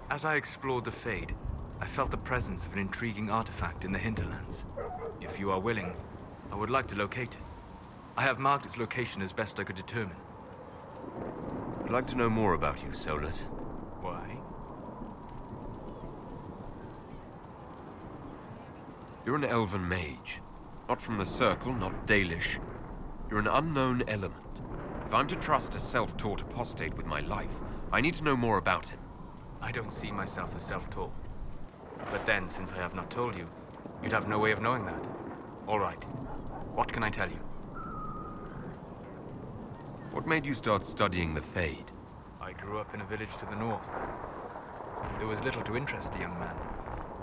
As I explored the Fade, I felt the presence of an intriguing artifact in the hinterlands. If you are willing, I would like to locate it. I have marked its location as best I could determine. I'd like to know more about you, Solas. Why? You're an elven mage. Not from the Circle, not Dalish. You're an unknown element. If I'm to trust a self-taught apostate with my life, I need to know more about him. I don't see myself as self-taught. But then, since I have not told you, you'd have no way of knowing that. All right. What can I tell you? What made you start studying the Fade? I grew up in a village to the north. There was little to interest a young man,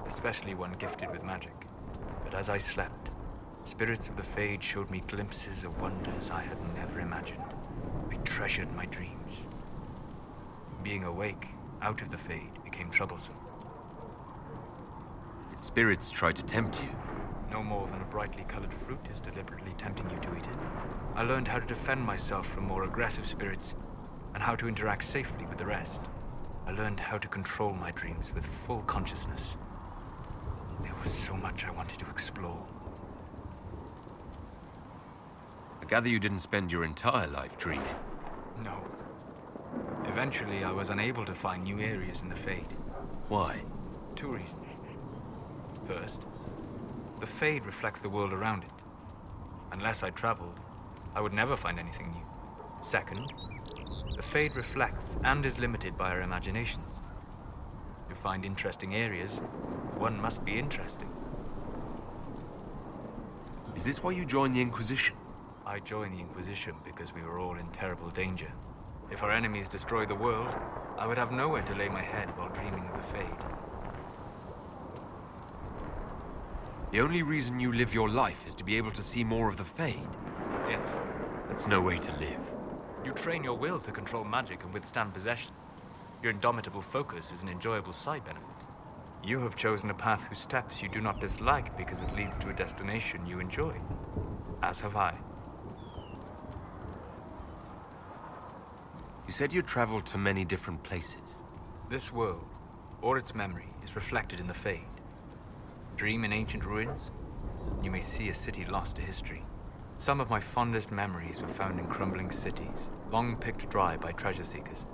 especially one gifted with magic. But as I slept, spirits of the Fade showed me glimpses of wonders I had never imagined. I treasured my dreams. Being awake, out of the Fade, became troublesome. Did spirits try to tempt you? No more than a brightly colored fruit is deliberately tempting you to eat it. I learned how to defend myself from more aggressive spirits, and how to interact safely with the rest. I learned how to control my dreams with full consciousness. There was so much I wanted to explore. I gather you didn't spend your entire life dreaming. No. Eventually, I was unable to find new areas in the Fade. Why? 2 reasons. First, the Fade reflects the world around it. Unless I traveled, I would never find anything new. Second, the Fade reflects and is limited by our imaginations. To find interesting areas, one must be interesting. Is this why you joined the Inquisition? I joined the Inquisition because we were all in terrible danger. If our enemies destroyed the world, I would have nowhere to lay my head while dreaming of the Fade. The only reason you live your life is to be able to see more of the Fade. Yes. That's no way to live. You train your will to control magic and withstand possession. Your indomitable focus is an enjoyable side benefit. You have chosen a path whose steps you do not dislike because it leads to a destination you enjoy. As have I. You said you traveled to many different places. This world, or its memory, is reflected in the Fade. Dream in ancient ruins, and you may see a city lost to history. Some of my fondest memories were found in crumbling cities, long picked dry by treasure seekers.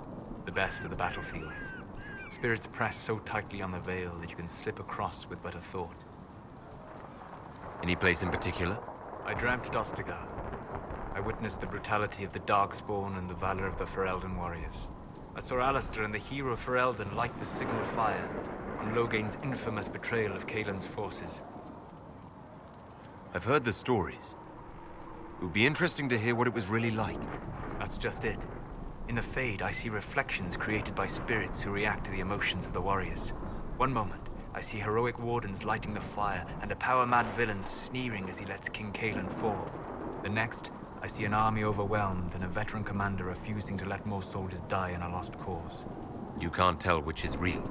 The best of the battlefields. Spirits press so tightly on the veil that you can slip across with but a thought. Any place in particular? I dreamt at Ostagar. I witnessed the brutality of the Darkspawn and the valor of the Ferelden warriors. I saw Alistair and the hero Ferelden light the signal fire on Logain's infamous betrayal of Kaelin's forces. I've heard the stories. It would be interesting to hear what it was really like. That's just it. In the Fade, I see reflections created by spirits who react to the emotions of the warriors. One moment, I see heroic wardens lighting the fire and a power-mad villain sneering as he lets King Kaelin fall. The next, I see an army overwhelmed and a veteran commander refusing to let more soldiers die in a lost cause. You can't tell which is real.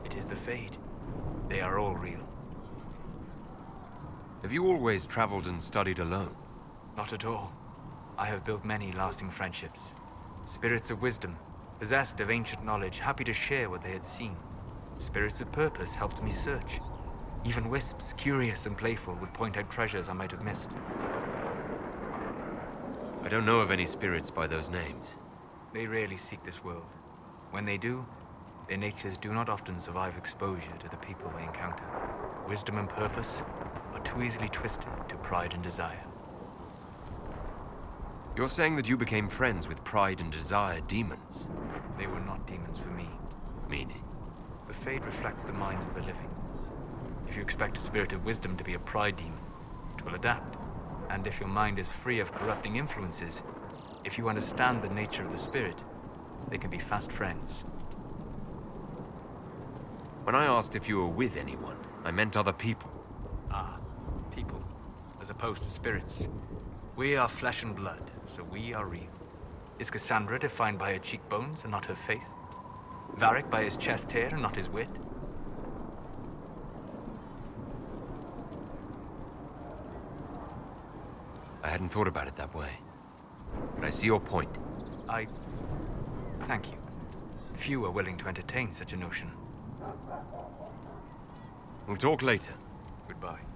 It is the Fade. They are all real. Have you always traveled and studied alone? Not at all. I have built many lasting friendships. Spirits of wisdom, possessed of ancient knowledge, happy to share what they had seen. Spirits of purpose helped me search. Even wisps, curious and playful, would point out treasures I might have missed. I don't know of any spirits by those names. They rarely seek this world. When they do, their natures do not often survive exposure to the people they encounter. Wisdom and purpose are too easily twisted to pride and desire. You're saying that you became friends with pride and desire demons? They were not demons for me. Meaning? The Fade reflects the minds of the living. If you expect a spirit of wisdom to be a pride demon, it will adapt. And if your mind is free of corrupting influences, if you understand the nature of the spirit, they can be fast friends. When I asked if you were with anyone, I meant other people. Ah, people, as opposed to spirits. We are flesh and blood, so we are real. Is Cassandra defined by her cheekbones and not her faith? Varric by his chest hair and not his wit? I hadn't thought about it that way. But I see your point. Thank you. Few are willing to entertain such a notion. We'll talk later. Goodbye.